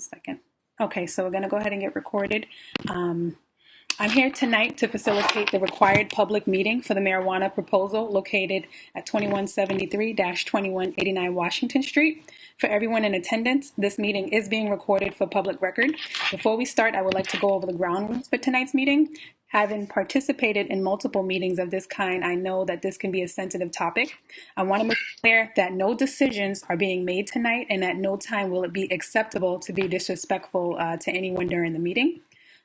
second. Okay, so we're going to go ahead and get recorded. I'm here tonight to facilitate the required public meeting for the marijuana proposal located at 2173-2189 Washington Street. For everyone in attendance, this meeting is being recorded for public record. Before we start, I would like to go over the ground rules for tonight's meeting. Having participated in multiple meetings of this kind, I know that this can be a sensitive topic. I want to make it clear that no decisions are being made tonight, and at no time will it be acceptable to be disrespectful to anyone during the meeting.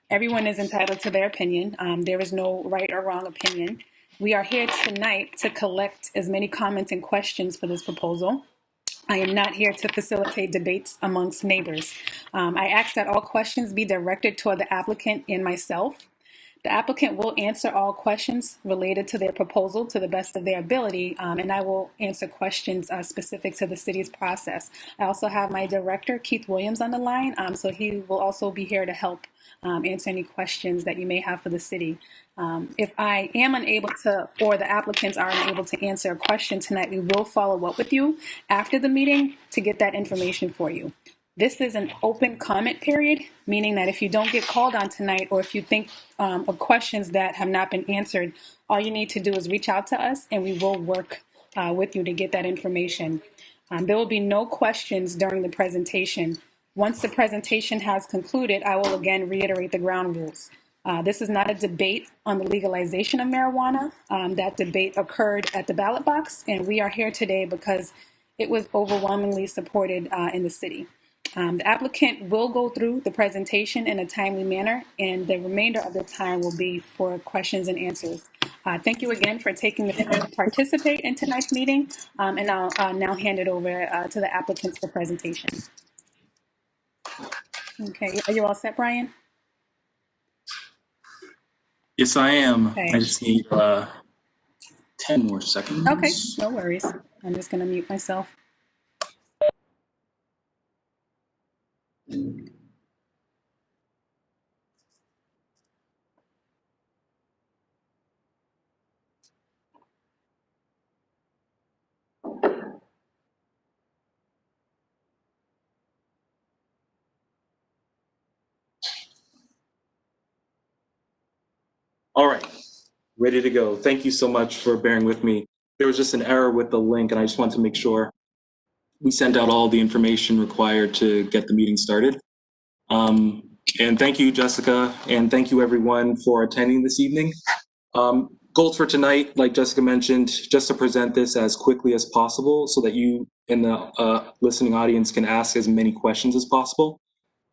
Everyone is entitled to their opinion. There is no right or wrong opinion. We are here tonight to collect as many comments and questions for this proposal. I am not here to facilitate debates amongst neighbors. I ask that all questions be directed toward the applicant and myself. The applicant will answer all questions related to their proposal to the best of their ability, and I will answer questions specific to the city's process. I also have my director, Keith Williams, on the line, so he will also be here to help answer any questions that you may have for the city. If I am unable to, or the applicants are unable to answer a question tonight, we will follow up with you after the meeting to get that information for you. This is an open comment period, meaning that if you don't get called on tonight, or if you think of questions that have not been answered, all you need to do is reach out to us and we will work with you to get that information. There will be no questions during the presentation. Once the presentation has concluded, I will again reiterate the ground rules. This is not a debate on the legalization of marijuana. That debate occurred at the ballot box, and we are here today because it was overwhelmingly supported in the city. The applicant will go through the presentation in a timely manner, and the remainder of the time will be for questions and answers. Thank you again for taking the time to participate in tonight's meeting, and I'll now hand it over to the applicants for presentation. Okay, are you all set, Brian? Yes, I am. Okay. I just need 10 more seconds. Okay, no worries. I'm just going to mute myself. All right, ready to go. Thank you so much for bearing with me. There was just an error with the link, and I just want to make sure we sent out all the information required to get the meeting started. And thank you, Jessica, and thank you everyone for attending this evening. Goals for tonight, like Jessica mentioned, just to present this as quickly as possible so that you in the listening audience can ask as many questions as possible.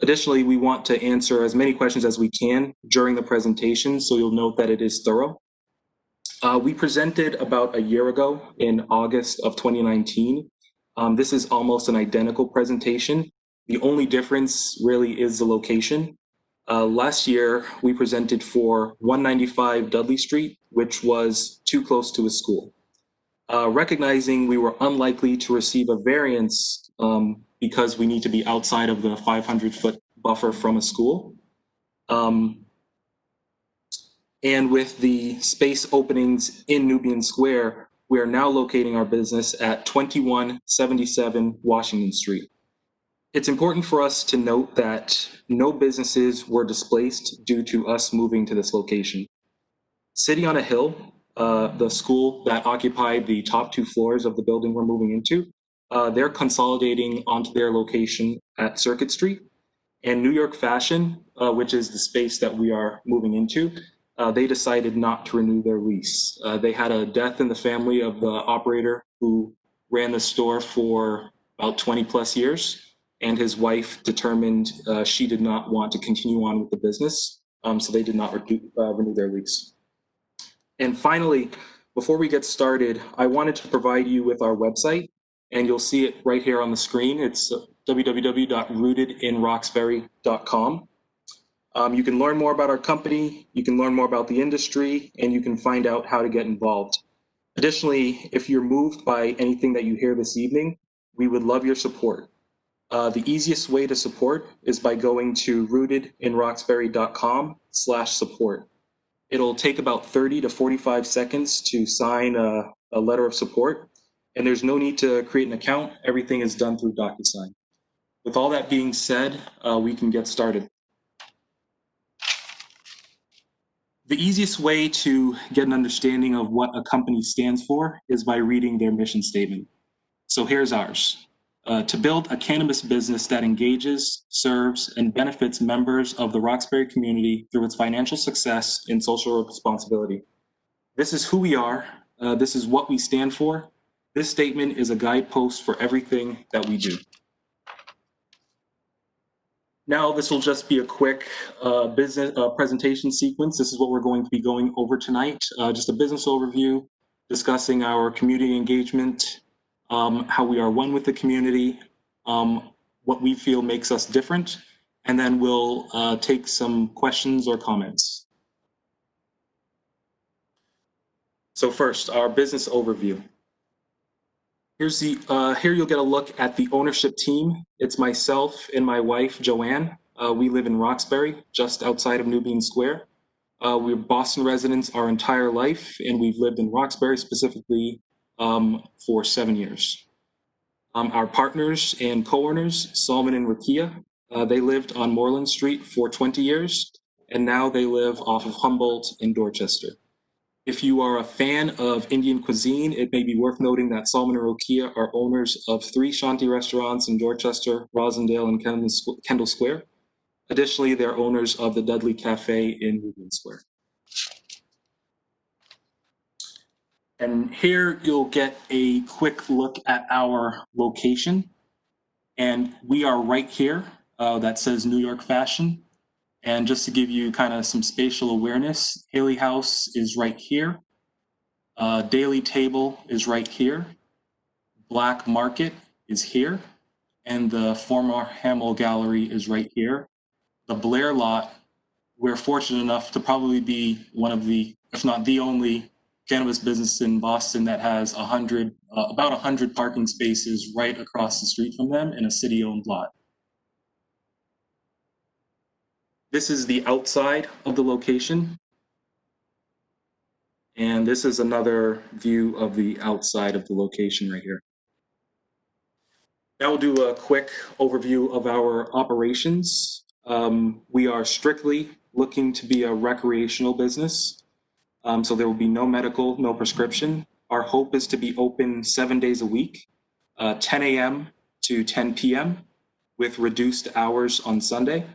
Additionally, we want to answer as many questions as we can during the presentation, so you'll note that it is thorough. We presented about a year ago in August of 2019. This is almost an identical presentation. The only difference really is the location. Last year, we presented for 195 Dudley Street, which was too close to a school. Recognizing we were unlikely to receive a variance because we need to be outside of the 500-foot buffer from a school. And with the space openings in Nubian Square, we are now locating our business at 2177 Washington Street. It's important for us to note that no businesses were displaced due to us moving to this location. City on a Hill, the school that occupied the top 2 floors of the building we're moving into, they're consolidating onto their location at Circuit Street. And New York Fashion, which is the space that we are moving into, they decided not to renew their lease. They had a death in the family of the operator who ran the store for about 20 plus years, and his wife determined she did not want to continue on with the business, so they did not renew their lease. And finally, before we get started, I wanted to provide you with our website, and you'll see it right here on the screen. It's www.rootedinroxbury.com. You can learn more about our company, you can learn more about the industry, and you can find out how to get involved. Additionally, if you're moved by anything that you hear this evening, we would love your support. The easiest way to support is by going to rootedinroxbury.com/support. It'll take about 30 to 45 seconds to sign a letter of support, and there's no need to create an account. Everything is done through DocuSign. With all that being said, we can get started. The easiest way to get an understanding of what a company stands for is by reading their mission statement. So here's ours. To build a cannabis business that engages, serves, and benefits members of the Roxbury community through its financial success and social responsibility. This is who we are. This is what we stand for. This statement is a guidepost for everything that we do. Now, this will just be a quick business presentation sequence. This is what we're going to be going over tonight. Just a business overview, discussing our community engagement, how we are one with the community, what we feel makes us different, and then we'll take some questions or comments. So first, our business overview. Here you'll get a look at the ownership team. It's myself and my wife, Joanne. We live in Roxbury, just outside of Nubian Square. We're Boston residents our entire life, and we've lived in Roxbury specifically for 7 years. Our partners and co-owners, Salman and Rakia, they lived on Moreland Street for 20 years, and now they live off of Humboldt in Dorchester. If you are a fan of Indian cuisine, it may be worth noting that Salman and Rokia are owners of 3 Shanti restaurants in Dorchester, Rosendale, and Kendall Square. Additionally, they're owners of the Dudley Cafe in Nubian Square. And here you'll get a quick look at our location. And we are right here. That says New York Fashion. And just to give you kind of some spatial awareness, Haley House is right here. Daily Table is right here. Black Market is here. And the former Hamel Gallery is right here. The Blair lot, we're fortunate enough to probably be one of the, if not the only, cannabis business in Boston that has about 100 parking spaces right across the street from them in a city-owned lot. This is the outside of the location. And this is another view of the outside of the location right here. Now we'll do a quick overview of our operations. We are strictly looking to be a recreational business. So there will be no medical, no prescription. Our hope is to be open 7 days a week, 10 a.m. to 10 p.m. with reduced hours on Sunday.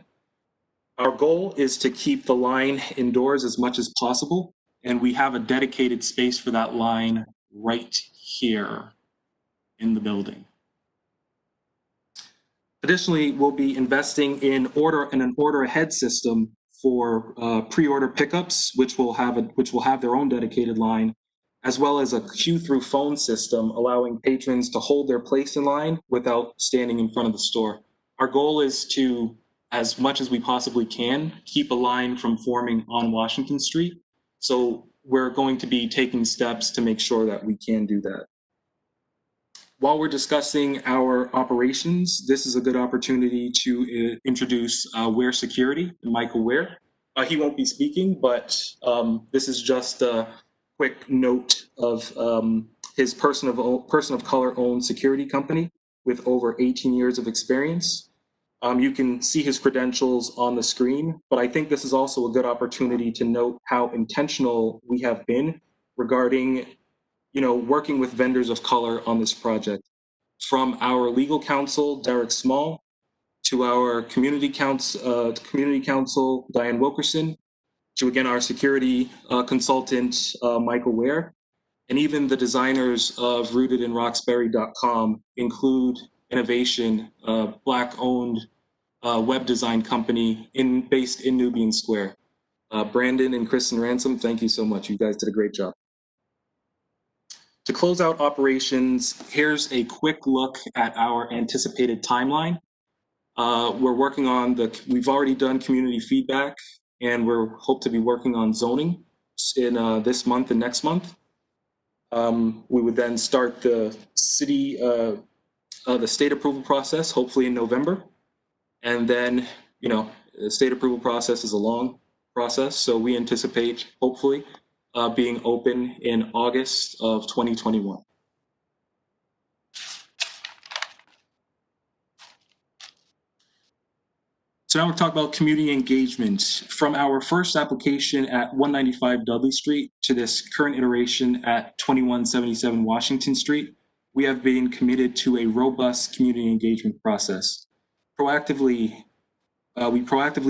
Our goal is to keep the line indoors as much as possible, and we have a dedicated space for that line right here in the building. Additionally, we'll be investing in an order ahead system for pre-order pickups, which will have their own dedicated line, as well as a queue through phone system, allowing patrons to hold their place in line without standing in front of the store. Our goal is to, as much as we possibly can, keep a line from forming on Washington Street. So we're going to be taking steps to make sure that we can do that. While we're discussing our operations, this is a good opportunity to introduce Ware Security, Michael Ware. He won't be speaking, but this is just a quick note of his person of color owned security company with over 18 years of experience. You can see his credentials on the screen, but I think this is also a good opportunity to note how intentional we have been regarding working with vendors of color on this project. From our legal counsel, Derek Small, to our community counsel, Diane Wilkerson, to again our security consultant, Michael Ware, and even the designers of rootedinroxbury.com include Innovation, a Black-owned web design company based in Nubian Square. Brandon and Kristen Ransom, thank you so much. You guys did a great job. To close out operations, here's a quick look at our anticipated timeline. We've already done community feedback, and we're hope to be working on zoning in this month and next month. We would then start the state approval process, hopefully in November. And then, the state approval process is a long process, so we anticipate, hopefully, being open in August of 2021. So now we're talking about community engagement. From our first application at 195 Dudley Street to this current iteration at 2177 Washington Street, we have been committed to a robust community engagement process. We proactively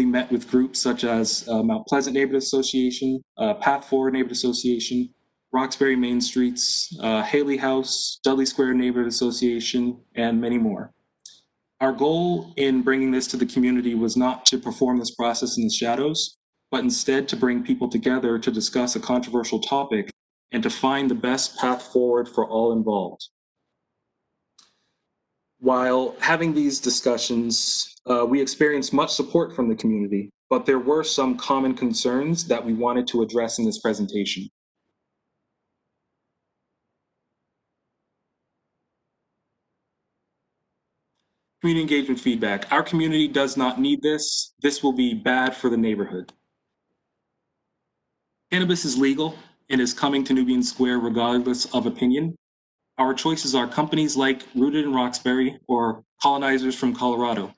met with groups such as Mount Pleasant Neighborhood Association, Path Forward Neighborhood Association, Roxbury Main Streets, Haley House, Dudley Square Neighborhood Association, and many more. Our goal in bringing this to the community was not to perform this process in the shadows, but instead to bring people together to discuss a controversial topic and to find the best path forward for all involved. While having these discussions, we experienced much support from the community, but there were some common concerns that we wanted to address in this presentation. Community engagement feedback. Our community does not need this. This will be bad for the neighborhood. Cannabis is legal and is coming to Nubian Square regardless of opinion. Our choices are companies like Rooted in Roxbury or colonizers from Colorado.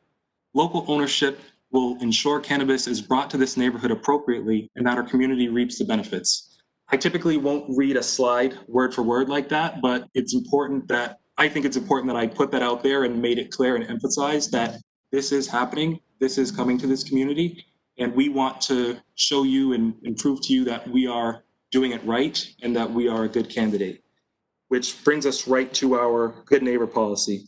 Local ownership will ensure cannabis is brought to this neighborhood appropriately and that our community reaps the benefits. I typically won't read a slide word for word like that, but I think it's important that I put that out there and made it clear and emphasize that this is happening, this is coming to this community, and we want to show you and prove to you that we are doing it right and that we are a good candidate. Which brings us right to our good neighbor policy.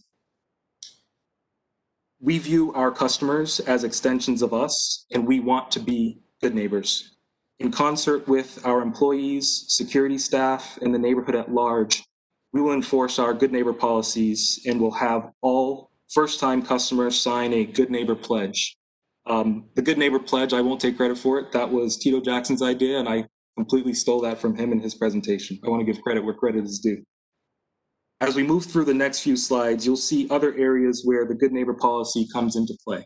We view our customers as extensions of us, and we want to be good neighbors. In concert with our employees, security staff, and the neighborhood at large, we will enforce our good neighbor policies and will have all first-time customers sign a good neighbor pledge. The good neighbor pledge, I won't take credit for it. That was Tito Jackson's idea, and I completely stole that from him in his presentation. I want to give credit where credit is due. As we move through the next few slides, you'll see other areas where the good neighbor policy comes into play.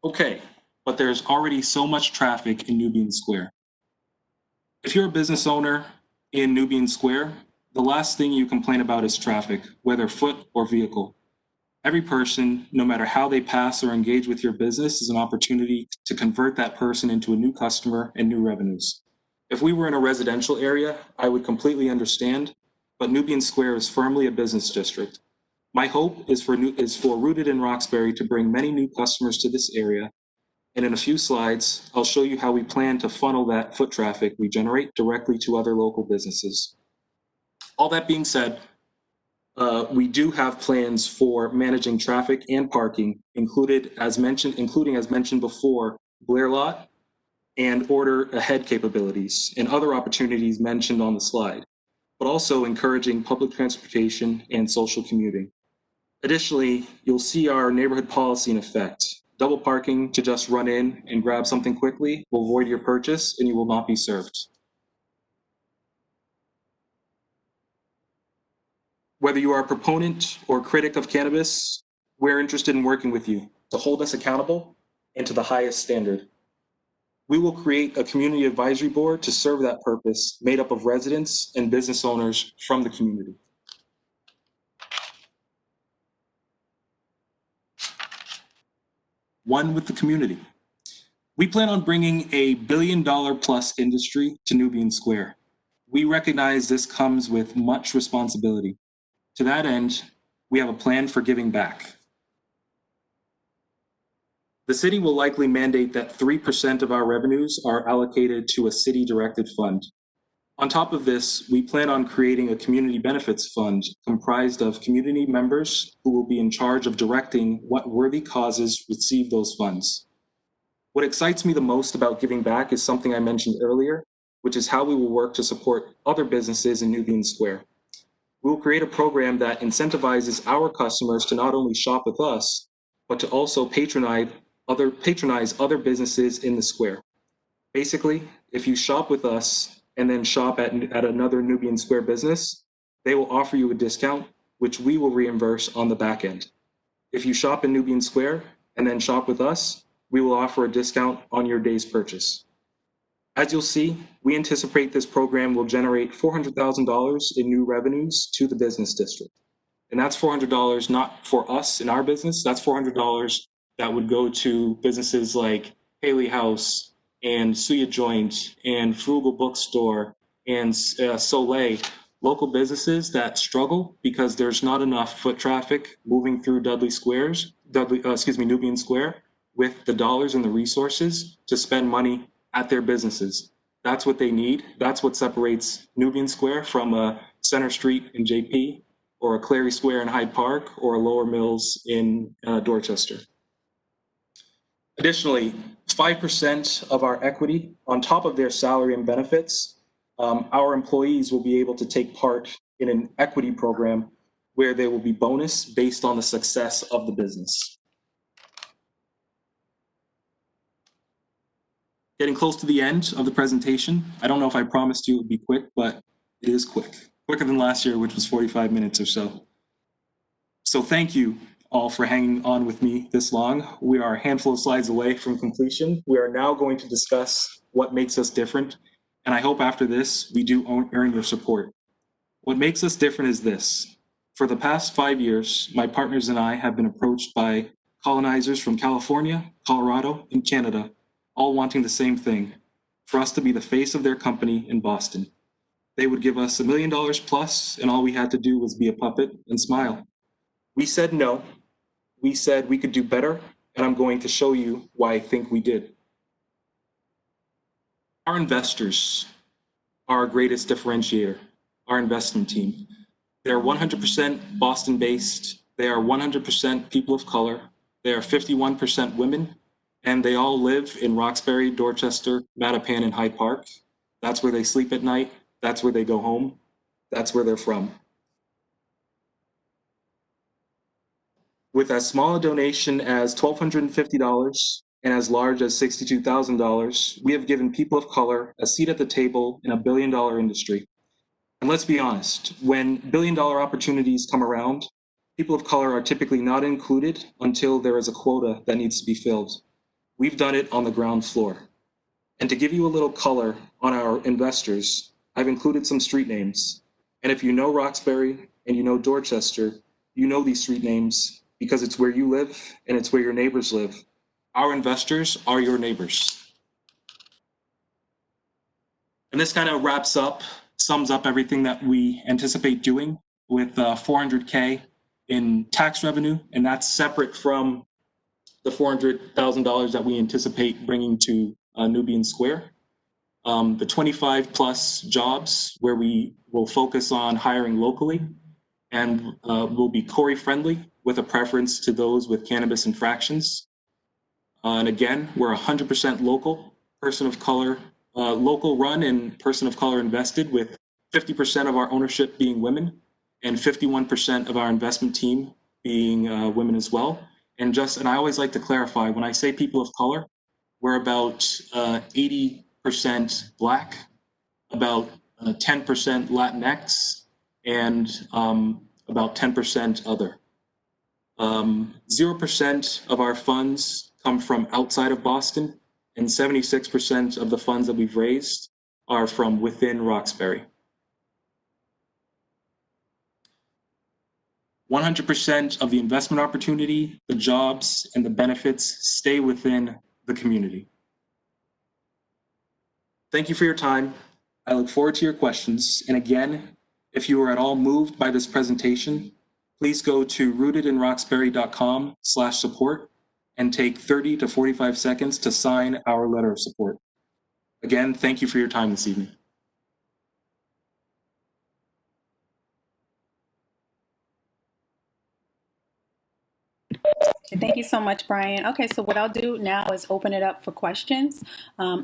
Okay, but there's already so much traffic in Nubian Square. If you're a business owner in Nubian Square, the last thing you complain about is traffic, whether foot or vehicle. Every person, no matter how they pass or engage with your business, is an opportunity to convert that person into a new customer and new revenues. If we were in a residential area, I would completely understand, but Nubian Square is firmly a business district. My hope is for Rooted in Roxbury to bring many new customers to this area, and in a few slides, I'll show you how we plan to funnel that foot traffic we generate directly to other local businesses. All that being said, we do have plans for managing traffic and parking, including as mentioned before, Blair Lot and order ahead capabilities and other opportunities mentioned on the slide, but also encouraging public transportation and social commuting. Additionally, you'll see our neighborhood policy in effect. Double parking to just run in and grab something quickly will void your purchase and you will not be served. Whether you are a proponent or critic of cannabis, we're interested in working with you to hold us accountable and to the highest standard. We will create a community advisory board to serve that purpose, made up of residents and business owners from the community. One with the community. We plan on bringing a $1 billion plus industry to Nubian Square. We recognize this comes with much responsibility. To that end, we have a plan for giving back. The city will likely mandate that 3% of our revenues are allocated to a city-directed fund. On top of this, we plan on creating a community benefits fund comprised of community members who will be in charge of directing what worthy causes receive those funds. What excites me the most about giving back is something I mentioned earlier, which is how we will work to support other businesses in Nubian Square. We will create a program that incentivizes our customers to not only shop with us, but to also patronize other businesses in the square. Basically, if you shop with us and then shop at another Nubian Square business, they will offer you a discount, which we will reimburse on the back end. If you shop in Nubian Square and then shop with us, we will offer a discount on your day's purchase. As you'll see, we anticipate this program will generate $400,000 in new revenues to the business district. And that's $400 not for us in our business. That's $400 that would go to businesses like Haley House and Suya Joint and Frugal Bookstore and Soleil, local businesses that struggle because there's not enough foot traffic moving through Nubian Square with the dollars and the resources to spend money at their businesses. That's what they need. That's what separates Nubian Square from a Center Street in JP or a Clary Square in Hyde Park or a Lower Mills in Dorchester. Additionally, 5% of our equity on top of their salary and benefits, our employees will be able to take part in an equity program where they will be bonus based on the success of the business. Getting close to the end of the presentation. I don't know if I promised you it would be quick, but it is quick. Quicker than last year, which was 45 minutes or so. So thank you all for hanging on with me this long. We are a handful of slides away from completion. We are now going to discuss what makes us different. And I hope after this, we do earn your support. What makes us different is this. For the past 5 years, my partners and I have been approached by colonizers from California, Colorado, and Canada, all wanting the same thing, for us to be the face of their company in Boston. They would give us $1 million plus, and all we had to do was be a puppet and smile. We said no. We said we could do better, and I'm going to show you why I think we did. Our investors are our greatest differentiator, our investment team. They are 100% Boston-based. They are 100% people of color. They are 51% women, and they all live in Roxbury, Dorchester, Mattapan, and Hyde Park. That's where they sleep at night. That's where they go home. That's where they're from. With as small a donation as $1,250 and as large as $62,000, we have given people of color a seat at the table in a billion-dollar industry. And let's be honest, when billion-dollar opportunities come around, people of color are typically not included until there is a quota that needs to be filled. We've done it on the ground floor. And to give you a little color on our investors, I've included some street names. And if you know Roxbury and you know Dorchester, you know these street names because it's where you live and it's where your neighbors live. Our investors are your neighbors. And this kind of sums up everything that we anticipate doing with $400K in tax revenue, and that's separate from the $400,000 that we anticipate bringing to Nubian Square. The 25 plus jobs where we will focus on hiring locally and will be Corey friendly with a preference to those with cannabis infractions. And again, we're 100% local, person of color, local run and person of color invested, with 50% of our ownership being women and 51% of our investment team being women as well. And I always like to clarify, when I say people of color, we're about 80% Black, about 10% Latinx, and about 10% other. 0% of our funds come from outside of Boston, and 76% of the funds that we've raised are from within Roxbury. 100% of the investment opportunity, the jobs, and the benefits stay within the community. Thank you for your time. I look forward to your questions. And again, if you are at all moved by this presentation, please go to rootedinroxbury.com/support and take 30 to 45 seconds to sign our letter of support. Again, thank you for your time this evening. Thank you so much, Brian. Okay, so what I'll do now is open it up for questions.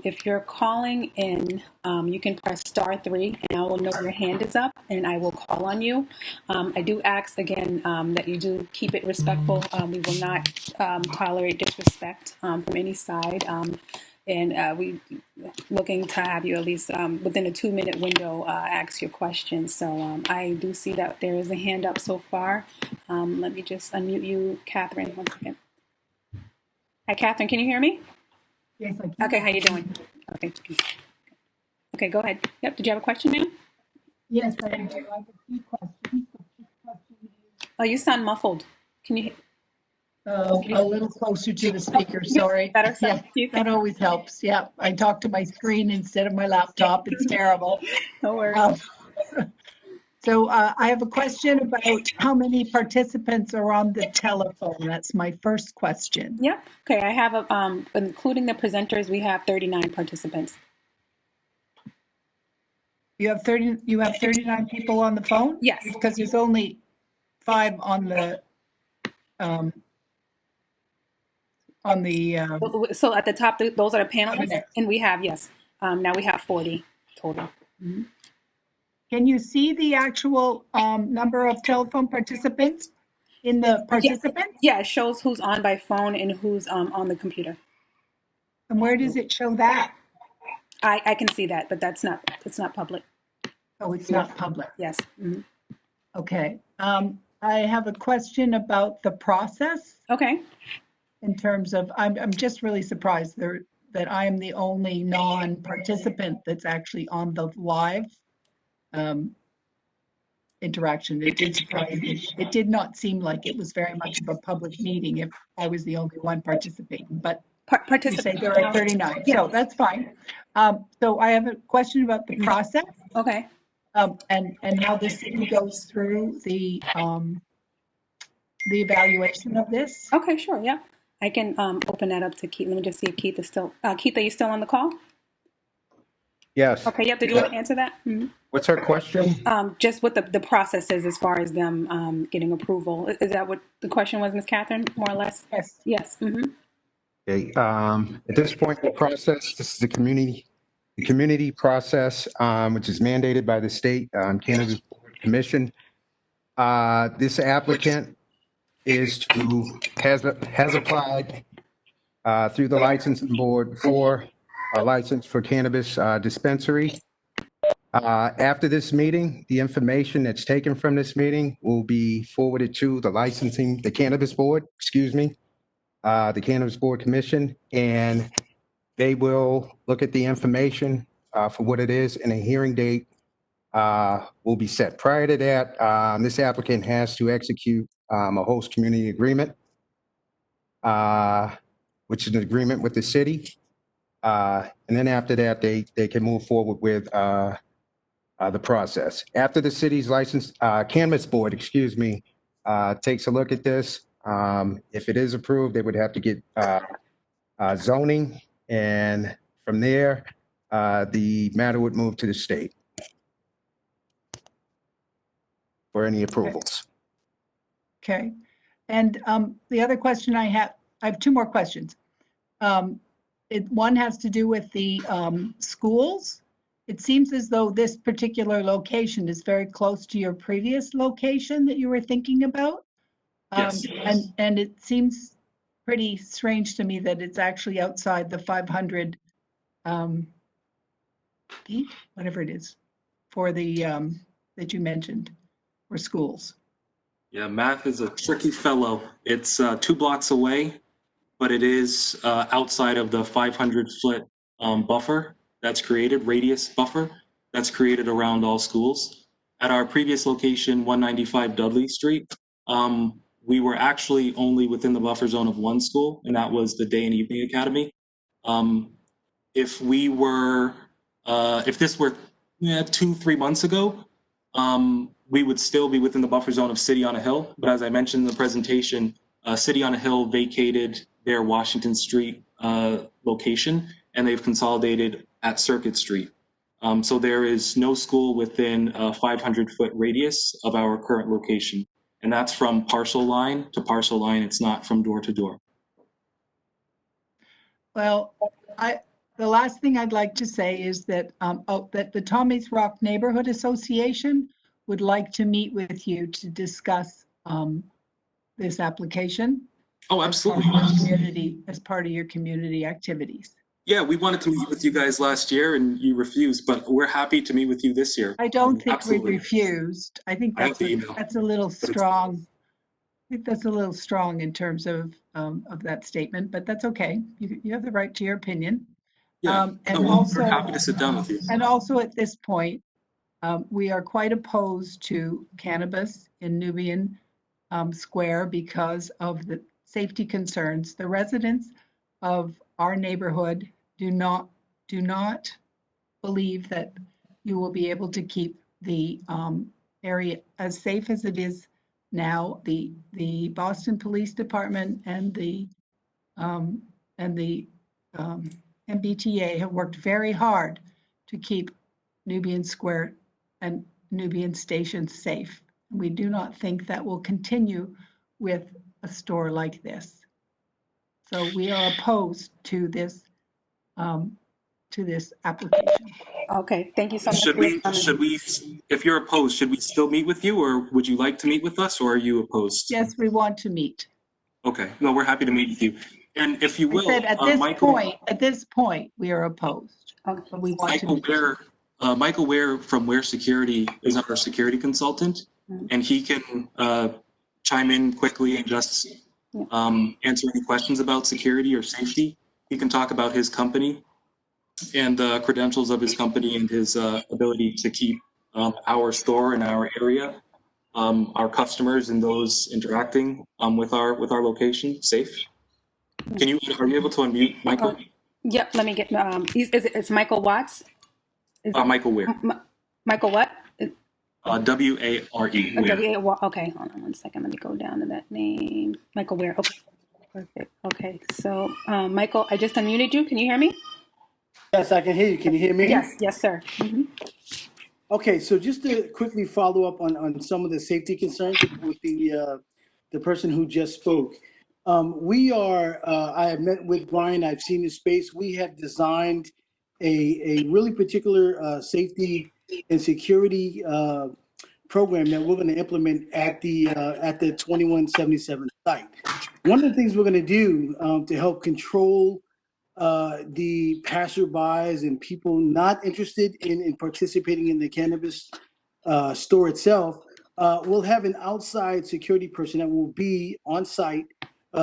If you're calling in, you can press *3 and I will know your hand is up and I will call on you. I do ask again that you do keep it respectful. We will not tolerate disrespect from any side. And we looking to have you at least within a 2-minute window ask your questions. So I do see that there is a hand up so far. Let me just unmute you, Catherine. 1 second. Hi, Catherine. Can you hear me? Yes, I can. Okay. How you doing? Okay. Okay. Go ahead. Yep. Did you have a question, ma'am? Yes, I have a few questions. The first question is, Oh, you sound muffled. Can you? A little closer to the speaker, sorry. Better. Yeah, that always helps. Yeah, I talk to my screen instead of my laptop. It's terrible. No worries. Um, So I have a question about how many participants are on the telephone. That's my first question. Yep. Okay. I have including the presenters, we have 39 participants. You have 39 people on the phone? Yes. Because there's only 5 on the So at the top, those are the panelists, Okay. and we have now we have 40 total. Can you see the actual number of telephone participants in the participants? Yeah, it shows who's on by phone and who's on the computer. And where does it show that? I can see that, but it's not public. Oh, it's not public. Yes. Mhm. Okay. I have a question about the process Okay. in terms of, I'm just really surprised that I am the only non-participant that's actually on the live interaction. It did surprise me. It did not seem like it was very much of a public meeting if I was the only one participating, but you say there are 39, Yeah. so that's fine. So I have a question about the process. Okay. And how the city goes through the evaluation of this. Okay, sure. Yeah. I can open that up to Keith. Let me just see if Keith is still, Keith, are you still on the call? Yes. Okay. Yep. Did you want to answer that? Mm-hmm. What's her question? Just what the process is as far as them getting approval. Is that what the question was, Ms. Catherine, more or less? Yes. Yes. Mm-hmm. Okay. At this point, the process, this is the community process, which is mandated by the state Cannabis Commission. This applicant has applied through the licensing board for a license for cannabis dispensary. After this meeting, the information that's taken from this meeting will be forwarded to the cannabis board, the Cannabis Board Commission, and they will look at the information for what it is, and a hearing date will be set. Prior to that, this applicant has to execute a host community agreement, which is an agreement with the city. And then after that, they can move forward with the process. After the city's Cannabis Board, takes a look at this, if it is approved, they would have to get zoning, and from there, the matter would move to the state for any approvals. Okay. And the other question I have 2 more questions. One has to do with the schools. It seems as though this particular location is very close to your previous location that you were thinking about. Yes. And it seems pretty strange to me that it's actually outside the 500 feet, whatever it is, for the that you mentioned, for schools. Yeah, math is a tricky fellow. It's 2 blocks away, but it is outside of the 500-foot buffer that's created, radius buffer that's created around all schools. At our previous location, 195 Dudley Street, we were actually only within the buffer zone of 1 school, and that was the Day and Evening Academy. If this were 2-3 months ago, we would still be within the buffer zone of City on a Hill. But as I mentioned in the presentation, City on a Hill vacated their Washington Street location, and they've consolidated at Circuit Street. So there is no school within a 500-foot radius of our current location. And that's from parcel line to parcel line. It's not from door to door. Well, the last thing I'd like to say is that that the Tommy's Rock Neighborhood Association would like to meet with you to discuss this application. Oh, absolutely. As part of your community activities. Yeah, we wanted to meet with you guys last year and you refused, but we're happy to meet with you this year. I don't think Absolutely. we refused. I think that's a little strong. I think that's a little strong in terms of that statement, but that's okay. You have the right to your opinion. Yeah, and we're happy to sit down with you. And also at this point, we are quite opposed to cannabis in Nubian square because of the safety concerns. The residents of our neighborhood do not believe that you will be able to keep the area as safe as it is now. The Boston Police Department and the MBTA have worked very hard to keep Nubian Square and Nubian Station safe. We do not think that will continue with a store like this. So we are opposed to this application. Okay, thank you so much Should for your we, comments. if you're opposed, should we still meet with you, or would you like to meet with us, or are you opposed? Yes, we want to meet. Okay, no, we're happy to meet with you. And if you I will, said at this point, we are opposed, Okay. but we want to Michael meet. Michael Ware from Ware Security is our security consultant, and he can chime in quickly and just answer any questions about security or safety. He can talk about his company and the credentials of his company and his ability to keep our store and our area, our customers and those interacting with our location safe. Are you able to unmute Michael? Yep, let me get, it's Michael Watts? Michael Ware. Michael what? W-A-R-E. Ware. Okay, hold on one second. Let me go down to that name. Michael Ware. Okay, perfect. Okay, so Michael, I just unmuted you. Can you hear me? Yes, I can hear you. Can you hear me? Yes, sir. Mm-hmm. Okay, so just to quickly follow up on some of the safety concerns with the person who just spoke. I have met with Brian, I've seen his space. We have designed a really particular safety and security program that we're going to implement at the 2177 site. One of the things we're going to do to help control the passerbys and people not interested in participating in the cannabis store itself, we'll have an outside security person that will be on site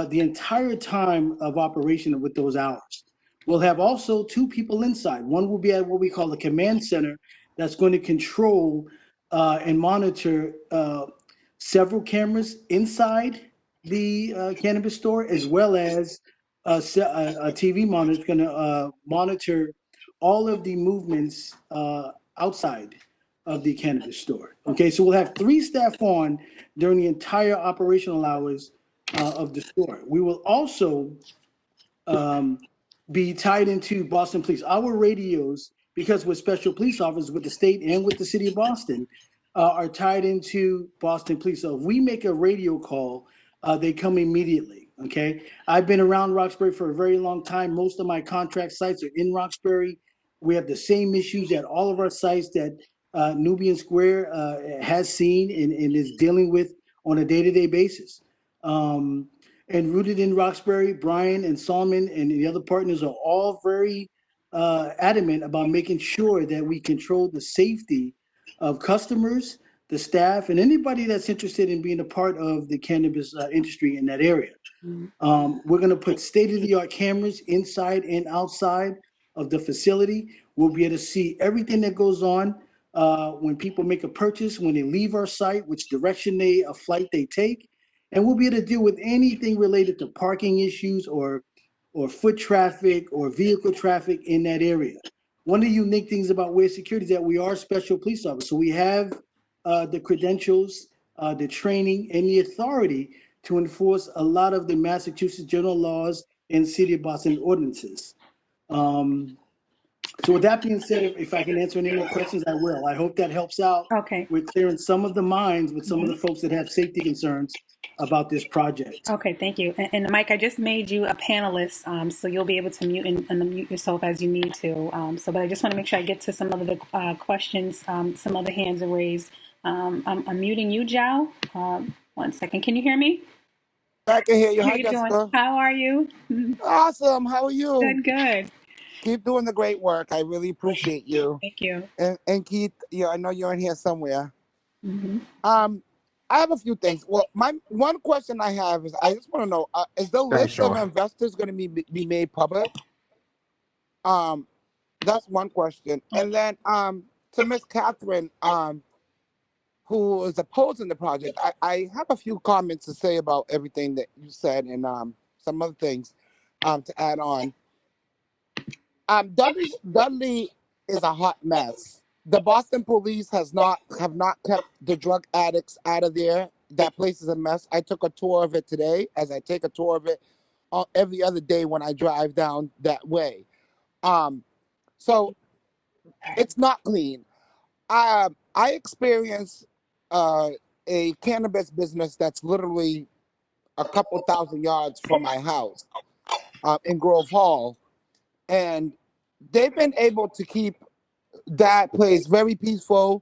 the entire time of operation with those hours. We'll have also 2 people inside. One will be at what we call the command center that's going to control and monitor several cameras inside the cannabis store, as well as a TV monitor is going to monitor all of the movements outside of the cannabis store. Okay, so we'll have 3 staff on during the entire operational hours of the store. We will also be tied into Boston Police. Our radios, because we're special police officers with the state and with the city of Boston, are tied into Boston Police. So if we make a radio call, they come immediately. Okay, I've been around Roxbury for a very long time. Most of my contract sites are in Roxbury. We have the same issues at all of our sites that Nubian Square has seen and is dealing with on a day-to-day basis. And rooted in Roxbury, Brian and Solomon and the other partners are all very adamant about making sure that we control the safety of customers, the staff, and anybody that's interested in being a part of the cannabis industry in that area. We're going to put state-of-the-art cameras inside and outside of the facility. We'll be able to see everything that goes on when people make a purchase, when they leave our site, which direction a flight they take. And we'll be able to deal with anything related to parking issues or foot traffic or vehicle traffic in that area. One of the unique things about Ware Security is that we are special police officers. So we have the credentials, the training, and the authority to enforce a lot of the Massachusetts general laws and City of Boston ordinances. So with that being said, if I can answer any more questions, I will. I hope that helps out. Okay. With clearing some of the minds with some of the folks that have safety concerns about this project. Okay, thank you. And Mike, I just made you a panelist, so you'll be able to mute and unmute yourself as you need to. But I just want to make sure I get to some of the questions. Some other hands are raised. I'm muting you, Jao. 1 second. Can you hear me? I can hear you. How Hi, you Jessica. doing? How are you? Awesome. How are you? Good. Keep doing the great work. I really appreciate you. Thank you. And Keith, I know you're in here somewhere. Mm-hmm. I have a few things. Well, my one question I have is I just want to know, is the list of investors going to be made public? That's one question. And then to Miss Catherine, who is opposing the project, I have a few comments to say about everything that you said and some other things to add on. Dudley is a hot mess. The Boston police have not kept the drug addicts out of there. That place is a mess. I took a tour of it today, as I take a tour of it every other day when I drive down that way. So it's not clean. I experienced a cannabis business that's literally a couple thousand yards from my house in Grove Hall, and they've been able to keep that place very peaceful.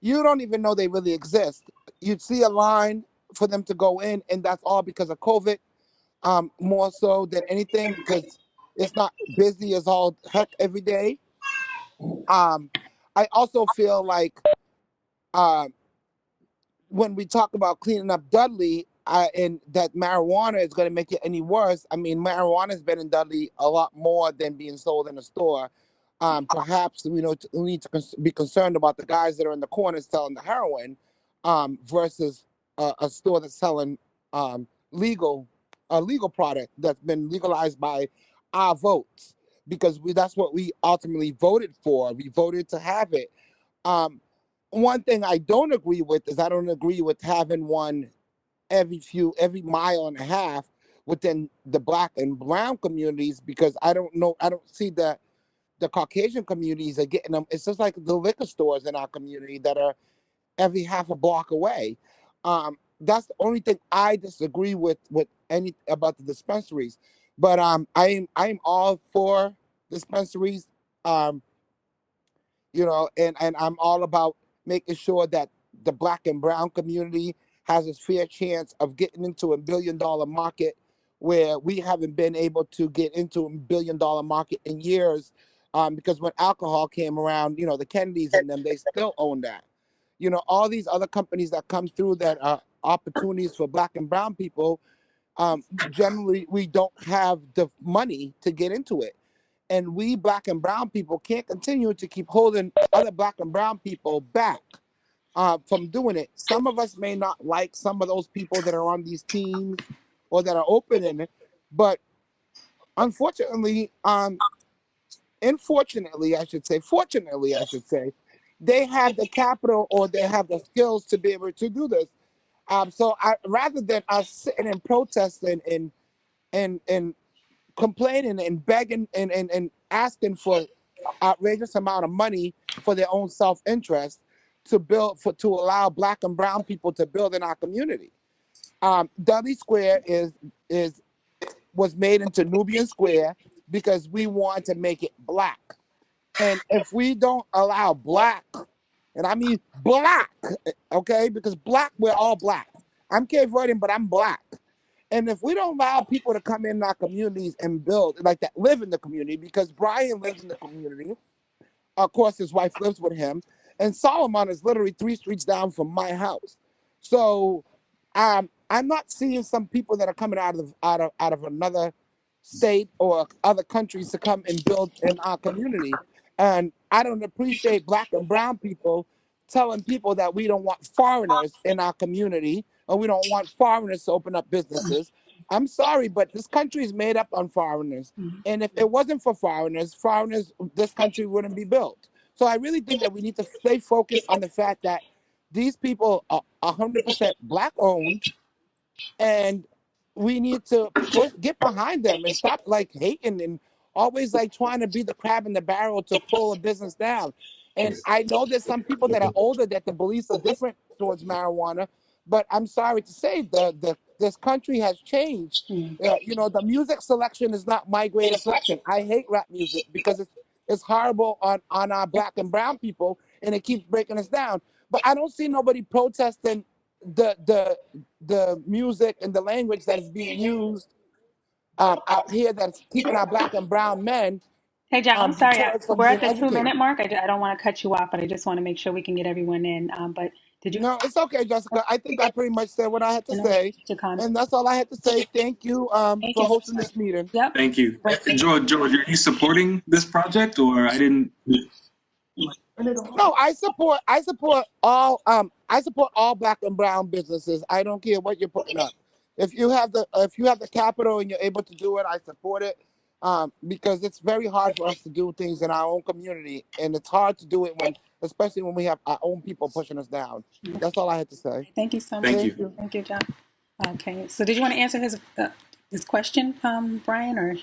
You don't even know they really exist. You'd see a line for them to go in, and that's all because of COVID, more so than anything, because it's not busy as all heck every day. I also feel like when we talk about cleaning up Dudley and that marijuana is going to make it any worse, I mean, marijuana has been in Dudley a lot more than being sold in a store. Perhaps we need to be concerned about the guys that are in the corners selling the heroin versus a store that's selling a legal product that's been legalized by our votes, because that's what we ultimately voted for. We voted to have it. One thing I don't agree with is I don't agree with having one every mile and a half within the Black and brown communities, because I don't see the Caucasian communities are getting them. It's just like the liquor stores in our community that are every half a block away. That's the only thing I disagree with any about the dispensaries. But I'm all for dispensaries. And I'm all about making sure that the Black and brown community has a fair chance of getting into a $1 billion market, where we haven't been able to get into a $1 billion market in years. Because when alcohol came around, the Kennedys and them, they still own that. All these other companies that come through that are opportunities for Black and brown people, generally we don't have the money to get into it. And we Black and brown people can't continue to keep holding other Black and brown people back from doing it. Some of us may not like some of those people that are on these teams or that are opening it, but fortunately, I should say, they have the capital or they have the skills to be able to do this. So rather than us sitting and protesting and complaining and begging and asking for outrageous amount of money for their own self-interest to allow Black and brown people to build in our community. Dudley Square was made into Nubian Square because we want to make it Black. And if we don't allow Black, and I mean Black, okay, because Black, we're all Black. I'm Cape Verdean, but I'm Black. And if we don't allow people to come in our communities and build, like that, live in the community, because Brian lives in the community, of course his wife lives with him, and Solomon is literally 3 streets down from my house. So I'm not seeing some people that are coming out of another state or other countries to come and build in our community. And I don't appreciate Black and brown people telling people that we don't want foreigners in our community, or we don't want foreigners to open up businesses. I'm sorry, but this country is made up on foreigners. And if it wasn't for foreigners, this country wouldn't be built. So I really think that we need to stay focused on the fact that these people are 100% Black owned, and we need to get behind them and stop like hating and always like trying to be the crab in the barrel to pull a business down. And I know there's some people that are older that the beliefs are different towards marijuana, but I'm sorry to say this country has changed. The music selection is not my greatest selection. I hate rap music because it's horrible on our Black and brown people, and it keeps breaking us down. But I don't see nobody protesting the music and the language that is being used out here that's keeping our Black and brown men Hey, John, I'm sorry. deterred from We're at being the 2-minute educated. mark. I don't want to cut you off, but I just want to make sure we can get everyone in. But did you No, it's okay, Jessica. I think I pretty much said what I had to say, to comment? and that's all I had to say. Thank you Thank for you. hosting this meeting. Yep. Thank you. George, are you supporting this project, or I didn't? No, I support all black and brown businesses. I don't care what you're putting up. If you have the capital and you're able to do it, I support it. Because it's very hard for us to do things in our own community, and it's hard to do it especially when we have our own people pushing us down. That's all I had to say. Thank you so much. Thank Thank you. you. Thank you, John. Okay, so did you want to answer his question, Brian, or?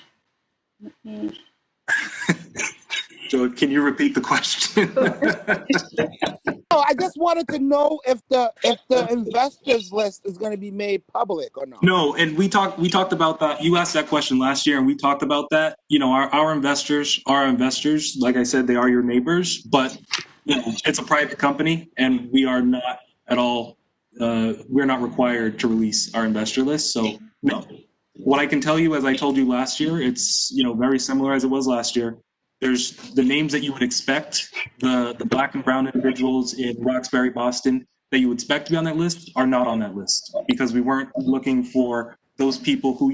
Joe, can you repeat the question? No, I just wanted to know if the investors list is going to be made public or not. No, and we talked about that. You asked that question last year, and we talked about that. You know, our investors are investors. Like I said, they are your neighbors, but you know, it's a private company, and we are not at all. We're not required to release our investor list. So no. What I can tell you, as I told you last year, it's very similar as it was last year. There's the names that you would expect, the black and brown individuals in Roxbury, Boston, that you would expect to be on that list are not on that list, because we weren't looking for those people who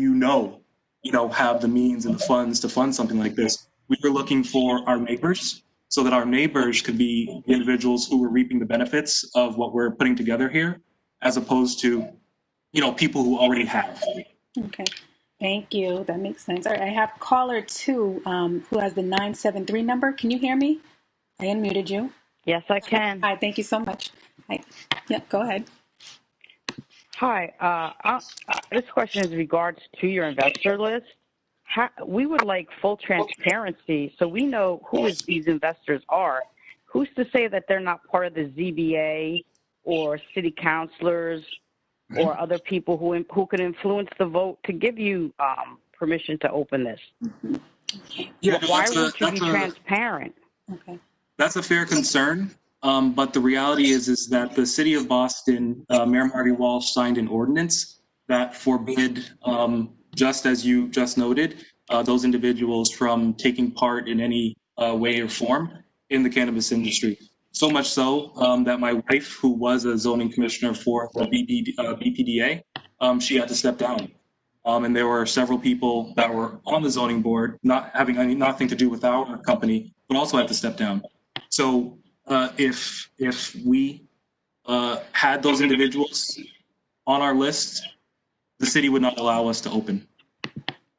have the means and the funds to fund something like this. We were looking for our neighbors, so that our neighbors could be the individuals who were reaping the benefits of what we're putting together here, as opposed to people who already have. Okay, thank you. That makes sense. All right, I have caller 2 who has the 973 number. Can you hear me? I unmuted you. Yes, I can. Hi, thank you so much. Hi. Yeah, go ahead. Hi. This question is in regards to your investor list. We would like full transparency so we know who these investors are. Who's to say that they're not part of the ZBA or city councilors or other people who can influence the vote to give you permission to open this? Yeah, Why won't you be transparent? Okay. That's a fair concern, but the reality is that the city of Boston, Mayor Marty Walsh signed an ordinance that forbid, just as you just noted, those individuals from taking part in any way or form in the cannabis industry. So much so that my wife, who was a zoning commissioner for the BPDA, she had to step down. And there were several people that were on the zoning board, not having nothing to do with our company, but also had to step down. So if we had those individuals on our list, the city would not allow us to open.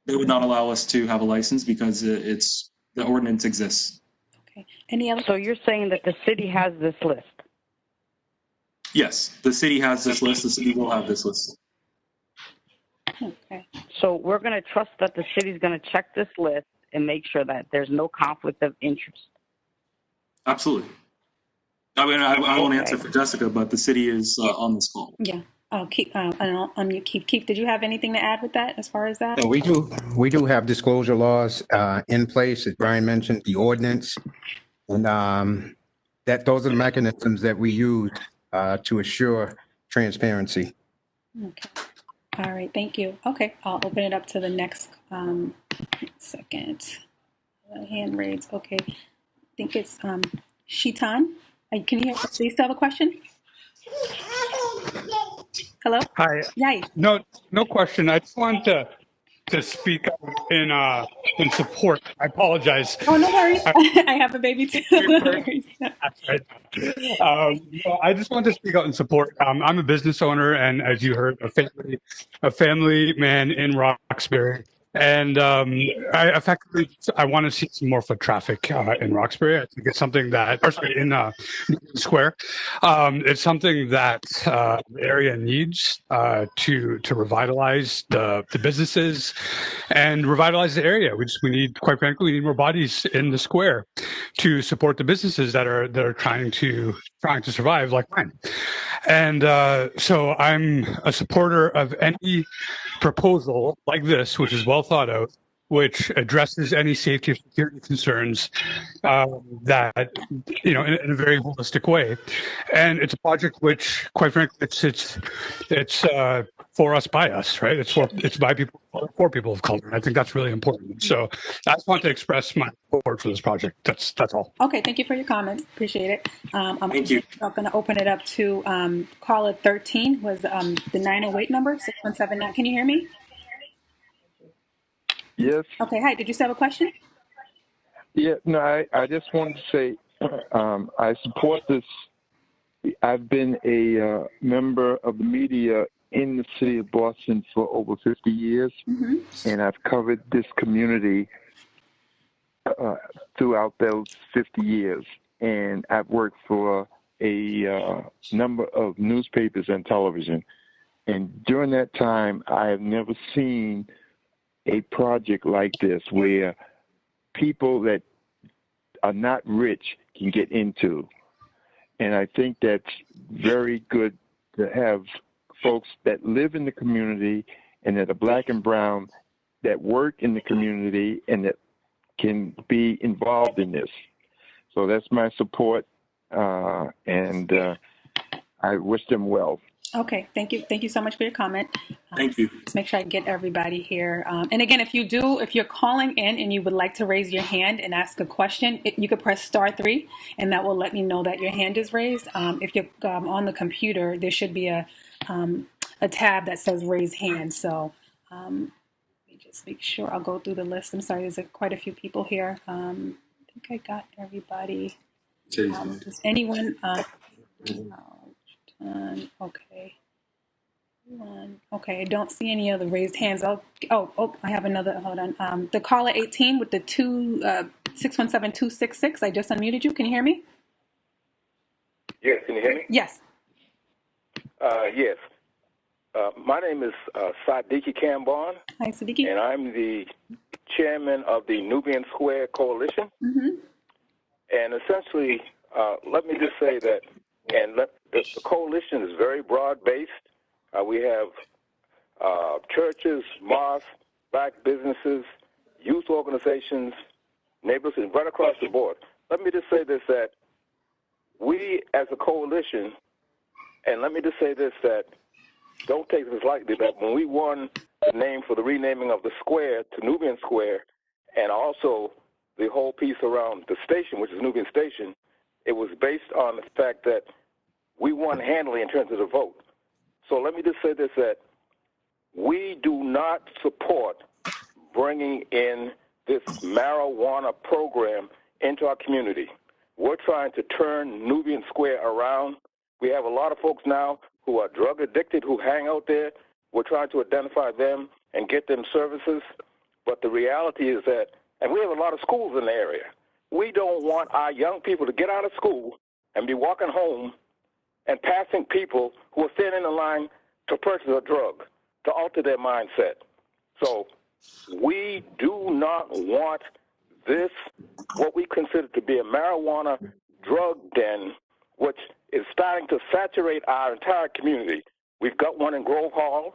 They would not allow us to have a license because the ordinance exists. Okay. Any other? So you're saying that the city has this list? Yes, the city has this list. The city will have this list. Okay. So we're going to trust that the city's going to check this list and make sure that there's no conflict of interest. Absolutely. I mean, I won't answer for Jessica, but the city is on this call. Yeah. Oh, Keith, and I'll unmute Keith. Keith, did you have anything to add with that as far as that? So we do have disclosure laws in place, as Brian mentioned, the ordinance, and that those are the mechanisms that we use to assure transparency. Okay. All right. Thank you. Okay. I'll open it up to the next second. Hand raised. Okay. I think it's Shitan. Can you hear us? Do you still have a question? Hello? Hi. Yay. No question. I just wanted to speak up in support. I apologize. Oh, no worries. I have a baby too. No worries. Right. I just wanted to speak out in support. I'm a business owner, and as you heard, a family man in Roxbury. And I want to see some more foot traffic in Roxbury. I think it's something that, in Nubian Square, it's something that the area needs to revitalize the businesses and revitalize the area. We need, quite frankly, we need more bodies in the square to support the businesses that are trying to survive, like mine. And so I'm a supporter of any proposal like this, which is well thought out, which addresses any safety or security concerns that, in a very holistic way. And it's a project which, quite frankly, it's for us, by us, right? It's by people, for people of color. And I think that's really important. So I just want to express my support for this project. That's all. Okay. Thank you for your comments. Appreciate it. Thank you. I'm going to open it up to caller 13 was the 908 number, 6179. Can you hear me? Yes. Okay. Hi. Did you still have a question? Yeah. No, I just wanted to say I support this. I've been a member of the media in the city of Boston for over 50 years, and I've covered this community throughout those 50 years. And I've worked for a number of newspapers and television. And during that time, I have never seen a project like this where people that are not rich can get into. And I think that's very good to have folks that live in the community and that are black and brown that work in the community and that can be involved in this. So that's my support, and I wish them well. Okay, thank you. Thank you so much for your comment. Thank you. Let's make sure I get everybody here. And again, if you're calling in and you would like to raise your hand and ask a question, you could press *3, and that will let me know that your hand is raised. If you're on the computer, there should be a tab that says raise hand. So let me just make sure I'll go through the list. I'm sorry, there's quite a few people here. I think I got everybody. Does anyone? Okay. Okay, I don't see any other raised hands. I have another. Hold on. The caller 18 with the 617-266. I just unmuted you. Can you hear me? Yes, can you hear me? Yes. Yes. My name is Sadiki Kambon. Hi, Sadiki. And I'm the chairman of the Nubian Square Coalition. And essentially, let me just say that, the coalition is very broad-based. We have churches, mosques, black businesses, youth organizations, neighborhoods, right across the board. Let me just say this, that we as a coalition, and let me just say this, that don't take this lightly, that when we won the name for the renaming of the square to Nubian Square, and also the whole piece around the station, which is Nubian Station, it was based on the fact that we won handily in terms of the vote. So let me just say this, that we do not support bringing in this marijuana program into our community. We're trying to turn Nubian Square around. We have a lot of folks now who are drug addicted, who hang out there. We're trying to identify them and get them services. But the reality is that, and we have a lot of schools in the area, we don't want our young people to get out of school and be walking home and passing people who are standing in line to purchase a drug, to alter their mindset. So we do not want this, what we consider to be a marijuana drug den, which is starting to saturate our entire community. We've got one in Grove Hall.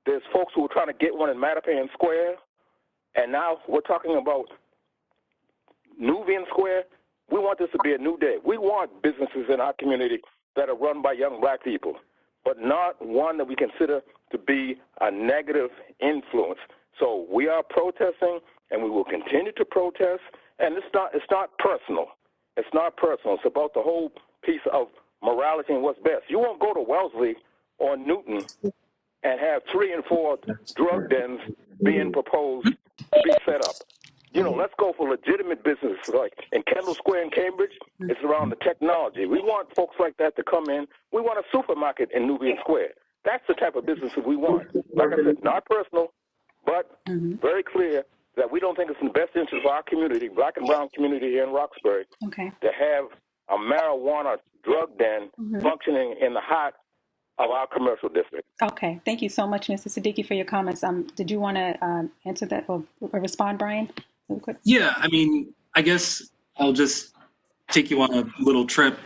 There's folks who are trying to get one in Mattapan Square. And now we're talking about Nubian Square. We want this to be a new day. We want businesses in our community that are run by young black people, but not one that we consider to be a negative influence. So we are protesting, and we will continue to protest. And it's not personal. It's not personal. It's about the whole piece of morality and what's best. You won't go to Wellesley or Newton and have 3 and 4 drug dens being proposed to be set up. You know, let's go for legitimate business. Like in Kendall Square in Cambridge, it's around the technology. We want folks like that to come in. We want a supermarket in Nubian Square. That's the type of business that we want. Like I said, not personal, but very clear that we don't think it's in the best interest of our community, black and brown community here in Roxbury, to have a marijuana drug den functioning in the heart of our commercial district. Okay, thank you so much, Mr. Siddiqui, for your comments. Did you want to answer that or respond, Brian? Real quick? Yeah, I mean, I guess I'll just take you on a little trip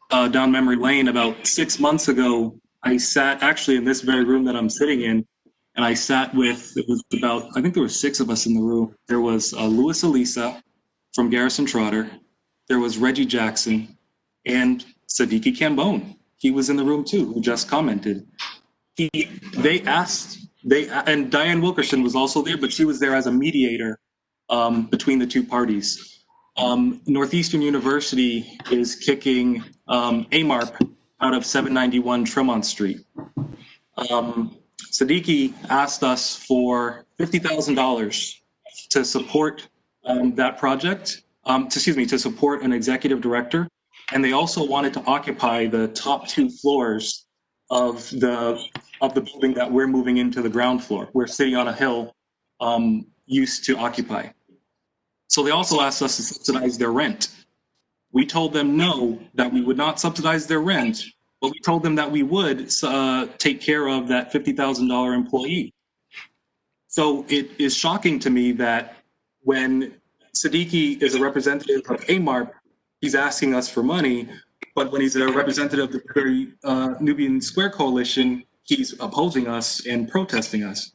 down memory lane. About 6 months ago, I sat actually in this very room that I'm sitting in, and I sat with, it was about, I think there were 6 of us in the room. There was Louis Elisa from Garrison Trotter. There was Reggie Jackson and Sadiki Cambone. He was in the room too, who just commented. And Diane Wilkerson was also there, but she was there as a mediator between the two parties. Northeastern University is kicking AMARP out of 791 Tremont Street. Sadiki asked us for $50,000 to support that project. to support an executive director. And they also wanted to occupy the top 2 floors of the building that we're moving into the ground floor, where City on a Hill used to occupy. So they also asked us to subsidize their rent. We told them no, that we would not subsidize their rent, but we told them that we would take care of that $50,000 employee. So it is shocking to me that when Siddiqui is a representative of AMARP, he's asking us for money, but when he's a representative of the very Nubian Square Coalition, he's opposing us and protesting us.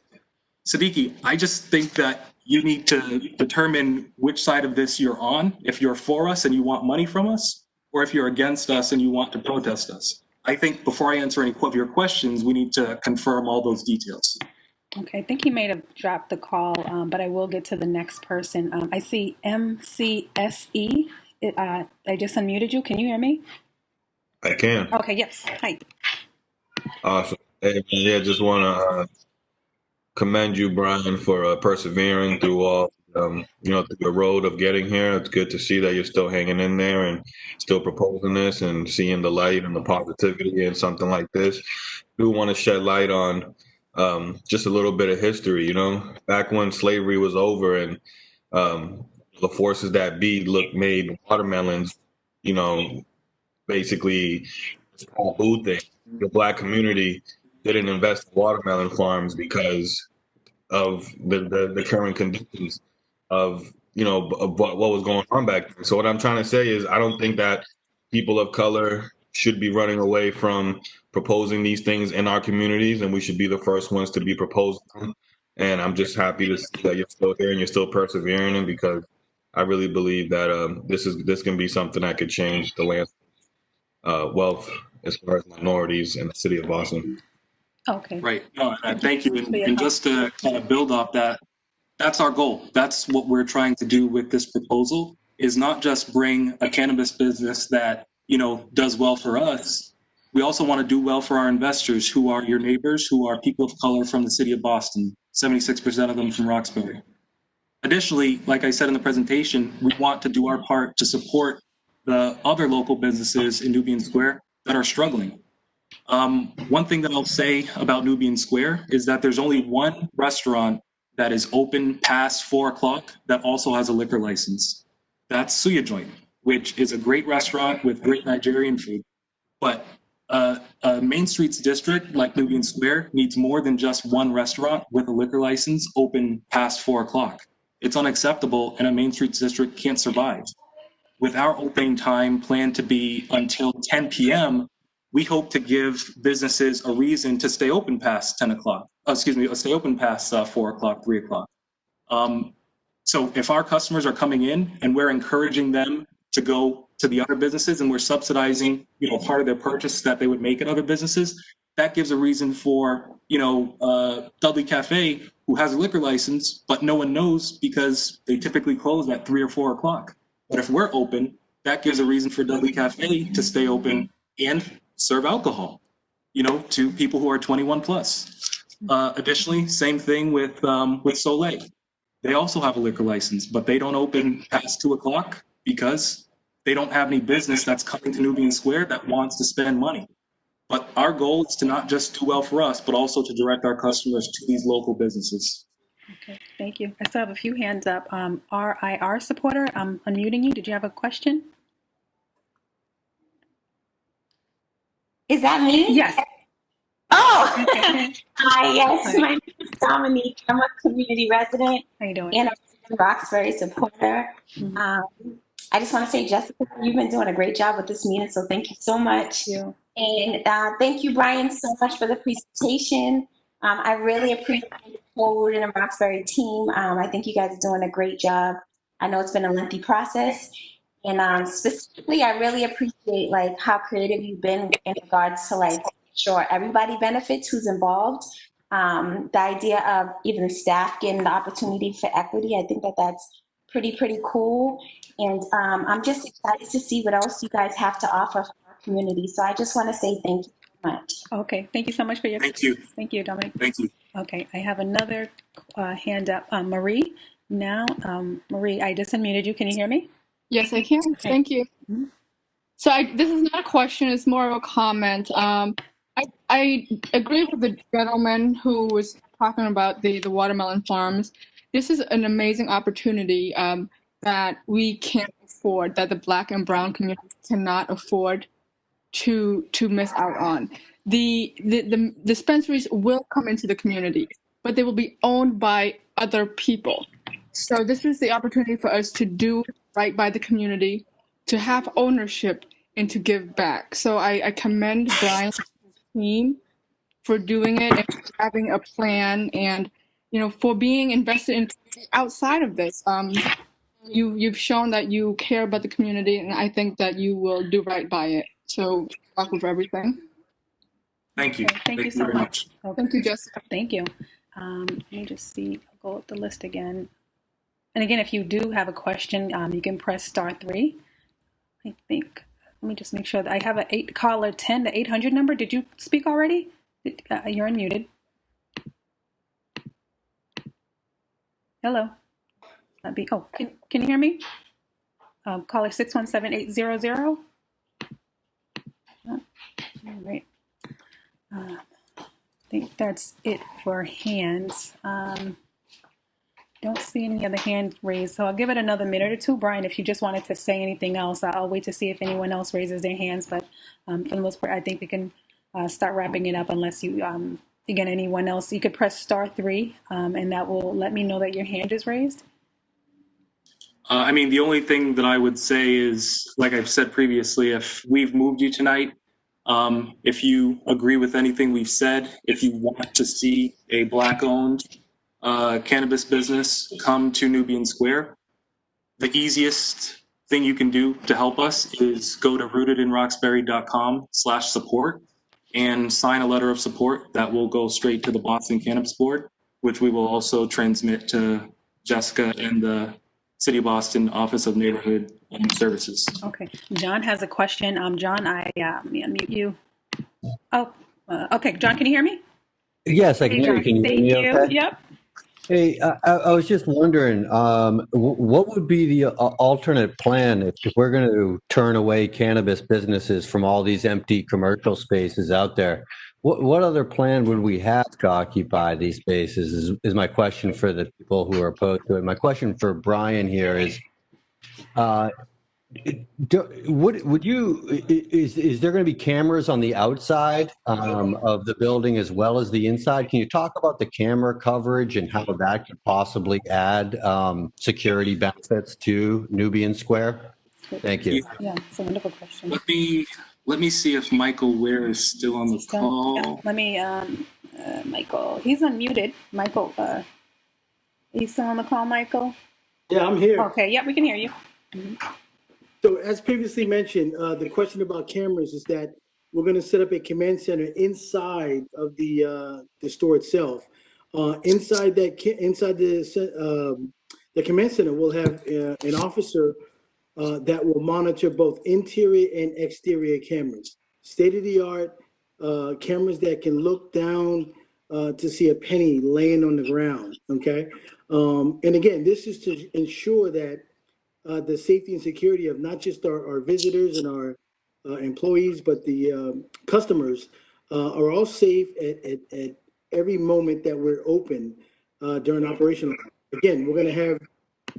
Siddiqui, I just think that you need to determine which side of this you're on, if you're for us and you want money from us, or if you're against us and you want to protest us. I think before I answer any of your questions, we need to confirm all those details. Okay, I think he may have dropped the call, but I will get to the next person. I see MCSE. I just unmuted you. Can you hear me? I can. Okay, yes. Hi. Awesome. Hey, man, yeah, just want to commend you, Brian, for persevering through all, through the road of getting here. It's good to see that you're still hanging in there and still proposing this and seeing the light and the positivity in something like this. I do want to shed light on just a little bit of history, back when slavery was over and the forces that be made watermelons, basically this whole food thing. The Black community didn't invest in watermelon farms because of the current conditions of what was going on back then. So what I'm trying to say is I don't think that people of color should be running away from proposing these things in our communities, and we should be the first ones to be proposing them. And I'm just happy to see that you're still here and you're still persevering, and because I really believe that this can be something that could change the landscape. Wealth as far as minorities in the city of Boston. Okay. Right. No, thank you. And just to kind of build off that, that's our goal. That's what we're trying to do with this proposal, is not just bring a cannabis business that, does well for us. We also want to do well for our investors, who are your neighbors, who are people of color from the city of Boston, 76% of them from Roxbury. Additionally, like I said in the presentation, we want to do our part to support the other local businesses in Nubian Square that are struggling. One thing that I'll say about Nubian Square is that there's only one restaurant that is open past 4 o'clock that also has a liquor license. That's Suya Joint, which is a great restaurant with great Nigerian food. But a Main Streets district like Nubian Square needs more than just one restaurant with a liquor license open past 4 o'clock. It's unacceptable, and a Main Streets district can't survive. With our opening time planned to be until 10 p.m., we hope to give businesses a reason to stay open past 10 o'clock. Stay open past 4 o'clock, 3 o'clock. So if our customers are coming in and we're encouraging them to go to the other businesses and we're subsidizing, part of their purchase that they would make at other businesses, that gives a reason for, Dudley Cafe, who has a liquor license, but no one knows because they typically close at 3 or 4 o'clock. But if we're open, that gives a reason for Dudley Cafe to stay open and serve alcohol, to people who are 21 plus. Additionally, same thing with Soleil. They also have a liquor license, but they don't open past 2 o'clock because they don't have any business that's coming to Nubian Square that wants to spend money. But our goal is to not just do well for us, but also to direct our customers to these local businesses. Okay, thank you. I still have a few hands up. RIR supporter, I'm unmuting you. Did you have a question? Is that me? Yes. Oh, Okay. hi, yes. Hi. My name is Dominique. I'm a community resident How you doing? and a Roxbury supporter. Mm-hmm. I just want to say, Jessica, you've been doing a great job with this meeting, so thank you so much. Thank you. And thank you, Brian, so much for the presentation. I really appreciate the whole Root and Roxbury team. I think you guys are doing a great job. I know it's been a lengthy process. And specifically, I really appreciate how creative you've been in regards to sure everybody benefits who's involved. The idea of even staff getting the opportunity for equity, I think that's pretty cool. And I'm just excited to see what else you guys have to offer for our community. So I just want to say thank you so much. Okay, thank you so much for your comments. Thank you, Dominic. Thank you. Okay, I have another hand up. Marie, now, Marie, I just unmuted you. Can you hear me? Yes, I can. Okay. Thank you. So this is not a question, it's more of a comment. I agree with the gentleman who was talking about the watermelon farms. This is an amazing opportunity that we can't afford, that the Black and Brown community cannot afford to miss out on. The dispensaries will come into the community, but they will be owned by other people. So this is the opportunity for us to do right by the community, to have ownership, and to give back. So I commend Brian's team for doing it and having a plan, and for being invested in outside of this. You've shown that you care about the community, and I think that you will do right by it. So, luck with everything. Thank you. Okay, thank you so very much. Okay. Thank you, Jessica. Thank you. Let me just see. I'll go up the list again. And again, if you do have a question, you can press *3. I think. Let me just make sure that I have a caller 10, the 800 number. Did you speak already? You're unmuted. Hello. Oh, can you hear me? Caller 617-800. All right. I think that's it for hands. Don't see any other hand raised, so I'll give it another minute or two. Brian, if you just wanted to say anything else, I'll wait to see if anyone else raises their hands. But for the most part, I think we can start wrapping it up unless you, again, anyone else. You could press *3, and that will let me know that your hand is raised. I mean, the only thing that I would say is, like I've said previously, if we've moved you tonight, if you agree with anything we've said, if you want to see a Black-owned cannabis business come to Nubian Square, the easiest thing you can do to help us is go to rootedinroxbury.com/support and sign a letter of support that will go straight to the Boston Cannabis Board, which we will also transmit to Jessica and the City of Boston Office of Neighborhood Services. Okay. John has a question. John, I unmute you. Oh, okay. John, can you hear me? Yes, I can hear you. Can you hear me okay? Yep. Hey, I was just wondering, what would be the alternate plan if we're going to turn away cannabis businesses from all these empty commercial spaces out there? What other plan would we have to occupy these spaces is my question for the people who are opposed to it. My question for Brian here is, is there going to be cameras on the outside of the building as well as the inside? Can you talk about the camera coverage and how that could possibly add security benefits to Nubian Square? Thank you. Yeah, it's a wonderful question. Let me see if Michael Ware is still on the call. Yeah, let me, Michael, he's unmuted. Michael, are you still on the call, Michael? Yeah, I'm here. Okay, yeah, we can hear you. So as previously mentioned, the question about cameras is that we're going to set up a command center inside of the store itself. Inside the command center, we'll have an officer that will monitor both interior and exterior cameras. State-of-the-art cameras that can look down to see a penny laying on the ground. Okay, and again, this is to ensure that the safety and security of not just our visitors and our employees, but the customers are all safe at every moment that we're open during operational. Again, we're going to have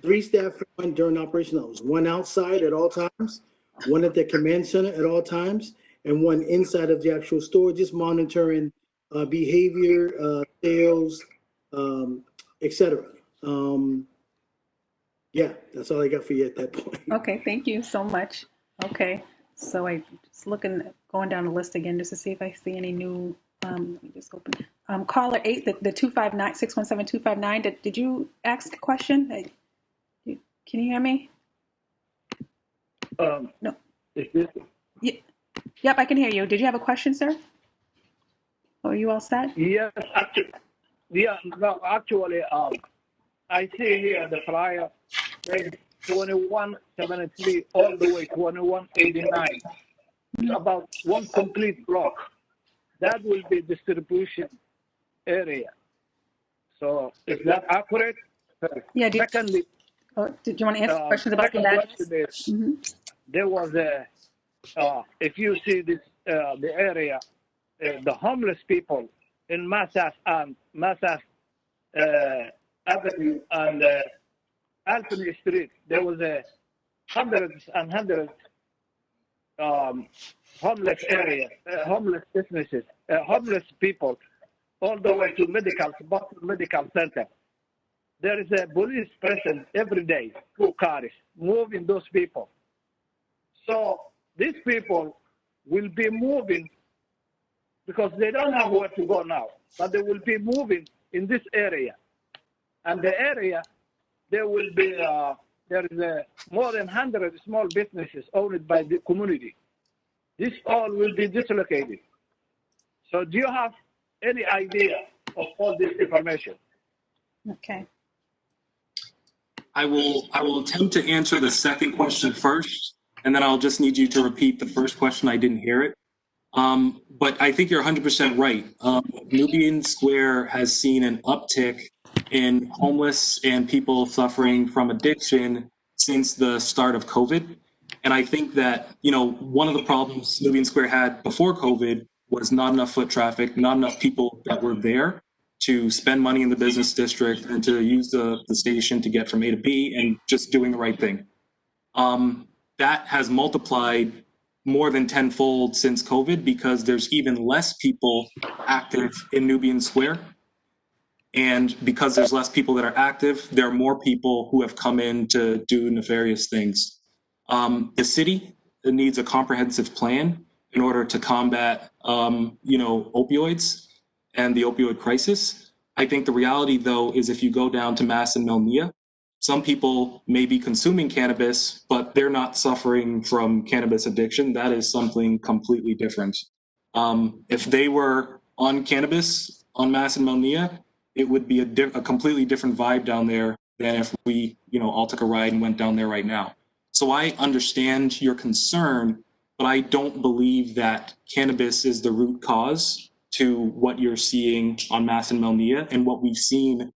3 staff during operational hours, 1 outside at all times, 1 at the command center at all times, and 1 inside of the actual store, just monitoring behavior, sales, etc. Yeah, that's all I got for you at that point. Okay, thank you so much. Okay, so I just going down the list again just to see if I see any new. Let me just open. Caller 8, the 259 617-259. Did you ask a question? Can you hear me? No. Is this? Yep, I can hear you. Did you have a question, sir? Or are you all set? Yes, actually. Yeah, no, actually, I see here the flyer 2173 all the way 2189. It's about 1 complete block. That will be distribution area. So is that accurate? Yeah. Secondly, Oh, did you want to answer questions about the Second address? question is, Mm-hmm. there was a, if you see this, the area, the homeless people in Massas Avenue and Anthony Street, there was a hundreds and hundreds homeless areas, homeless businesses, homeless people, all the way to Boston Medical Center. There is a police presence every day, 2 cars, moving those people. So these people will be moving because they don't have where to go now, but they will be moving in this area. And the area, there will be, there is more than 100 small businesses owned by the community. This all will be dislocated. So do you have any idea of all this information? Okay. I will attempt to answer the second question first, and then I'll just need you to repeat the first question. I didn't hear it. But I think you're 100% right. Nubian Square has seen an uptick in homeless and people suffering from addiction since the start of COVID. And I think that, one of the problems Nubian Square had before COVID was not enough foot traffic, not enough people that were there to spend money in the business district and to use the station to get from A to B and just doing the right thing. That has multiplied more than tenfold since COVID because there's even less people active in Nubian Square. And because there's less people that are active, there are more people who have come in to do nefarious things. The city needs a comprehensive plan in order to combat, opioids and the opioid crisis. I think the reality, though, is if you go down to Mass and Melnia, some people may be consuming cannabis, but they're not suffering from cannabis addiction. That is something completely different. If they were on cannabis on Mass and Melnia, it would be a completely different vibe down there than if we, all took a ride and went down there right now. So I understand your concern, but I don't believe that cannabis is the root cause to what you're seeing on Mass and Melnia and what we've seen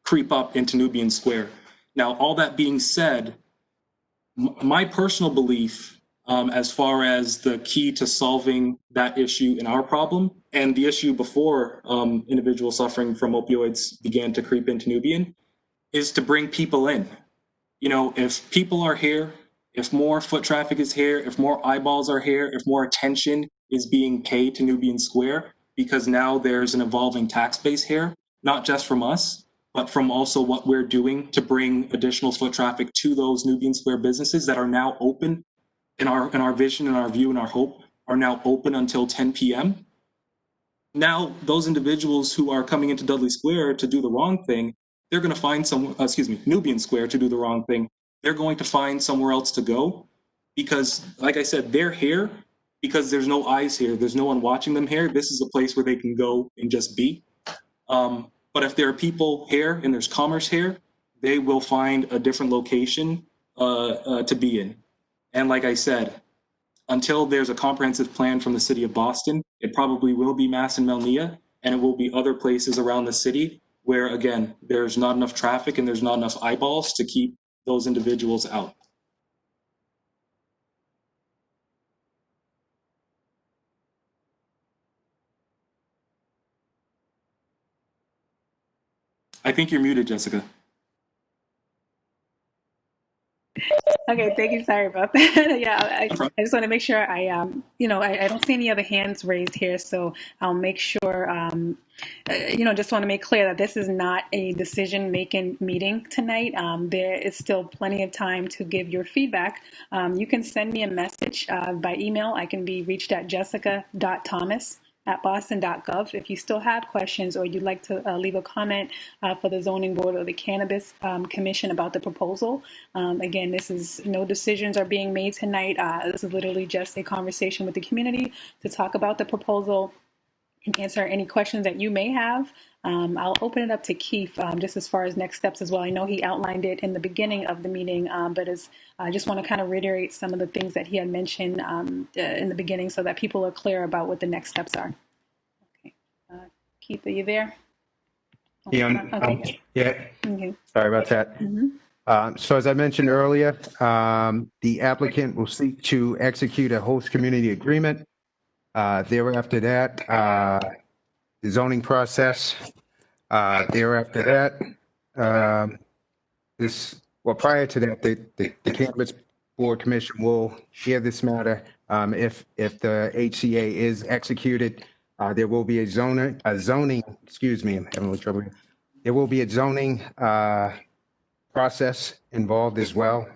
creep up into Nubian Square. Now, all that being said, my personal belief as far as the key to solving that issue in our problem and the issue before individuals suffering from opioids began to creep into Nubian is to bring people in. If people are here, if more foot traffic is here, if more eyeballs are here, if more attention is being paid to Nubian Square, because now there's an evolving tax base here, not just from us, but from also what we're doing to bring additional foot traffic to those Nubian Square businesses that are now open in our vision and our view and our hope are now open until 10 p.m. Now, those individuals who are coming into Dudley Square to do the wrong thing, they're going to find Nubian Square to do the wrong thing. They're going to find somewhere else to go because, like I said, they're here because there's no eyes here. There's no one watching them here. This is a place where they can go and just be. But if there are people here and there's commerce here, they will find a different location to be in. And like I said, until there's a comprehensive plan from the city of Boston, it probably will be Mass and Melnia, and it will be other places around the city where, again, there's not enough traffic and there's not enough eyeballs to keep those individuals out. I think you're muted, Jessica. Okay, thank you. Sorry about that. Yeah, I just want to make sure I don't see any other hands raised here, so I'll make sure, just want to make clear that this is not a decision-making meeting tonight. There is still plenty of time to give your feedback. You can send me a message by email. I can be reached at jessica.thomas@boston.gov. If you still have questions or you'd like to leave a comment for the zoning board or the cannabis commission about the proposal. Again, no decisions are being made tonight. This is literally just a conversation with the community to talk about the proposal and answer any questions that you may have. I'll open it up to Keith just as far as next steps as well. I know he outlined it in the beginning of the meeting, but I just want to kind of reiterate some of the things that he had mentioned in the beginning so that people are clear about what the next steps are. Okay. Keith, are you there? Okay. Yeah, Okay. sorry about that. So as I mentioned earlier, the applicant will seek to execute a host community agreement. Thereafter that, the zoning process. Thereafter that, prior to that, the Cannabis Board Commission will hear this matter. If the HCA is executed, there will be a zoning, excuse me, I'm having a little trouble here. There will be a zoning process involved as well.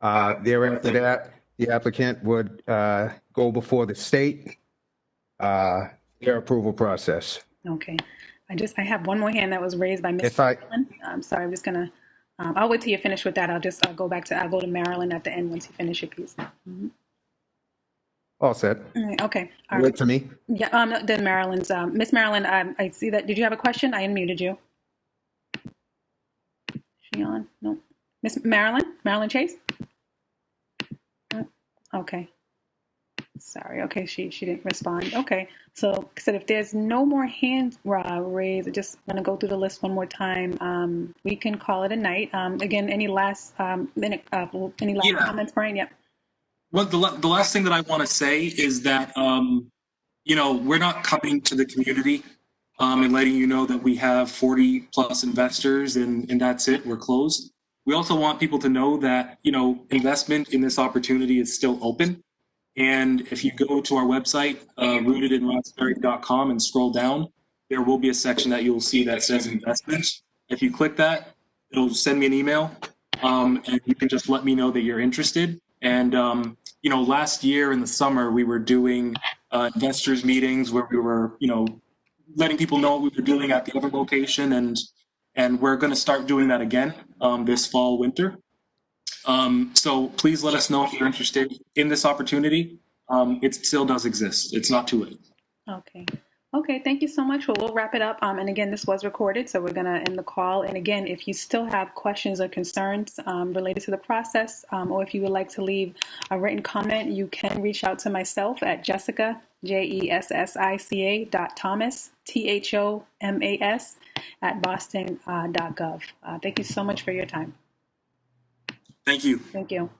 Thereafter that, the applicant would go before the state, their approval process. Okay. I have one more hand that was raised by Ms. Marilyn. I'm sorry, I'm just gonna, I'll wait till you're finished with that. I'll go to Marilyn at the end once you finish your piece. All set. Okay. All right. Wait for me. Yeah, then Marilyn's, Miss Marilyn, I see that, did you have a question? I unmuted you. Is she on? No. Miss Marilyn Chase? Okay. Sorry. Okay, she didn't respond. Okay, so if there's no more hands raised, I just want to go through the list one more time. We can call it a night. Again, any last comments, Brian? Yep. Well, the last thing that I want to say is that we're not coming to the community and letting you know that we have 40 plus investors and that's it. We're closed. We also want people to know that investment in this opportunity is still open. And if you go to our website, rootedinroxbury.com, and scroll down, there will be a section that you'll see that says investments. If you click that, it'll send me an email, and you can just let me know that you're interested. And, last year in the summer, we were doing investors meetings where we were, letting people know what we were doing at the other location. And we're going to start doing that again this fall, winter. So please let us know if you're interested in this opportunity. It still does exist. It's not too late. Okay, thank you so much. Well, we'll wrap it up. And again, this was recorded, so we're going to end the call. And again, if you still have questions or concerns related to the process, or if you would like to leave a written comment, you can reach out to myself at Jessica, JESSICA.Thomas, THOMAS, at boston.gov. Thank you so much for your time. Thank you. Thank you.